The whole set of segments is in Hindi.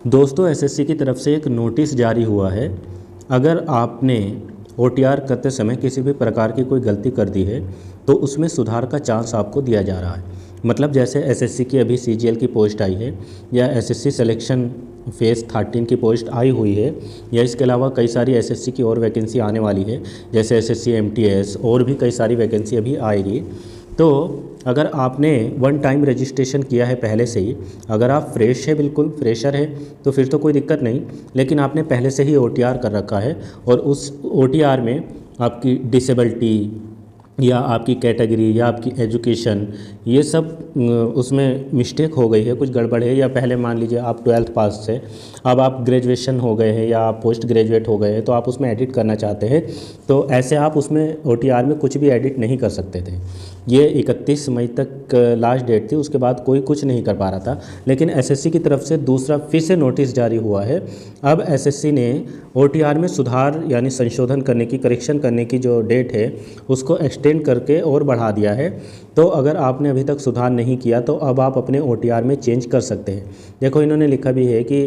दोस्तों एसएससी की तरफ से एक नोटिस जारी हुआ है। अगर आपने ओटीआर करते समय किसी भी प्रकार की कोई गलती कर दी है तो उसमें सुधार का चांस आपको दिया जा रहा है। मतलब जैसे एसएससी की अभी सीजीएल की पोस्ट आई है या एसएससी सिलेक्शन फेज़ 13 की पोस्ट आई हुई है या इसके अलावा कई सारी एसएससी की और वैकेंसी आने वाली है, जैसे एसएससी एमटीएस और भी कई सारी वैकेंसी अभी आएगी। तो अगर आपने वन टाइम रजिस्ट्रेशन किया है पहले से ही, अगर आप फ्रेश है, बिल्कुल फ्रेशर है, तो फिर तो कोई दिक्कत नहीं। लेकिन आपने पहले से ही ओटीआर कर रखा है और उस ओटीआर में आपकी डिसेबिलिटी या आपकी कैटेगरी या आपकी एजुकेशन ये सब उसमें मिस्टेक हो गई है, कुछ गड़बड़ है, या पहले मान लीजिए आप 12th पास से अब आप ग्रेजुएशन हो गए हैं या आप पोस्ट ग्रेजुएट हो गए हैं तो आप उसमें एडिट करना चाहते हैं, तो ऐसे आप उसमें ओटीआर में कुछ भी एडिट नहीं कर सकते थे। ये 31 मई तक लास्ट डेट थी, उसके बाद कोई कुछ नहीं कर पा रहा था। लेकिन एसएससी की तरफ से दूसरा फिर से नोटिस जारी हुआ है। अब एसएससी ने ओटीआर में सुधार यानी संशोधन करने की, करेक्शन करने की जो डेट है उसको एक्सटेंड करके और बढ़ा दिया है। तो अगर आपने अभी तक सुधार नहीं किया तो अब आप अपने ओटीआर में चेंज कर सकते हैं। देखो इन्होंने लिखा भी है कि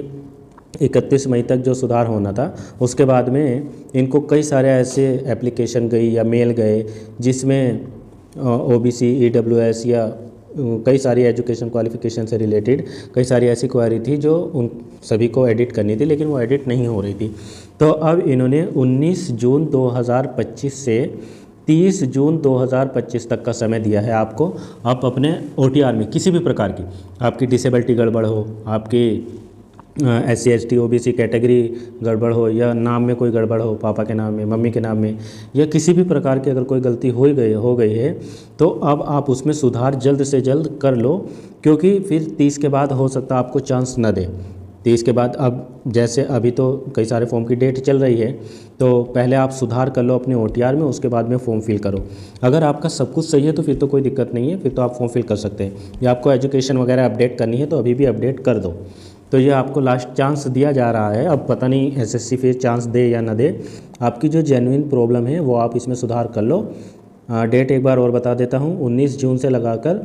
31 मई तक जो सुधार होना था उसके बाद में इनको कई सारे ऐसे एप्लीकेशन गई या मेल गए जिसमें ओबीसी, ईडब्ल्यूएस या कई सारी एजुकेशन क्वालिफिकेशन से रिलेटेड कई सारी ऐसी क्वेरी थी जो उन सभी को एडिट करनी थी, लेकिन वो एडिट नहीं हो रही थी। तो अब इन्होंने 19 जून 2025 से 30 जून 2025 तक का समय दिया है आपको। आप अपने ओटीआर में किसी भी प्रकार की आपकी डिसेबिलिटी गड़बड़ हो, आपकी SC ST OBC कैटेगरी गड़बड़ हो, या नाम में कोई गड़बड़ हो, पापा के नाम में, मम्मी के नाम में, या किसी भी प्रकार की अगर कोई गलती हो गई है तो अब आप उसमें सुधार जल्द से जल्द कर लो, क्योंकि फिर 30 के बाद हो सकता है आपको चांस न दे। 30 के बाद अब जैसे अभी तो कई सारे फॉर्म की डेट चल रही है, तो पहले आप सुधार कर लो अपने ओटीआर में, उसके बाद में फॉर्म फिल करो। अगर आपका सब कुछ सही है तो फिर तो कोई दिक्कत नहीं है, फिर तो आप फॉर्म फिल कर सकते हैं। या आपको एजुकेशन वगैरह अपडेट करनी है तो अभी भी अपडेट कर दो। तो ये आपको लास्ट चांस दिया जा रहा है। अब पता नहीं एसएससी फिर चांस दे या ना दे। आपकी जो जेन्युइन प्रॉब्लम है वो आप इसमें सुधार कर लो। डेट एक बार और बता देता हूँ, 19 जून से लगाकर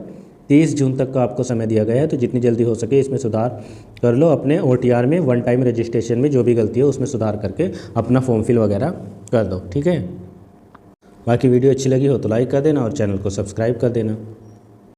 30 जून तक का आपको समय दिया गया है। तो जितनी जल्दी हो सके इसमें सुधार कर लो अपने ओटीआर में। वन टाइम रजिस्ट्रेशन में जो भी गलती है उसमें सुधार करके अपना फॉर्म फिल वगैरह कर दो, ठीक है। बाकी वीडियो अच्छी लगी हो तो लाइक कर देना और चैनल को सब्सक्राइब कर देना।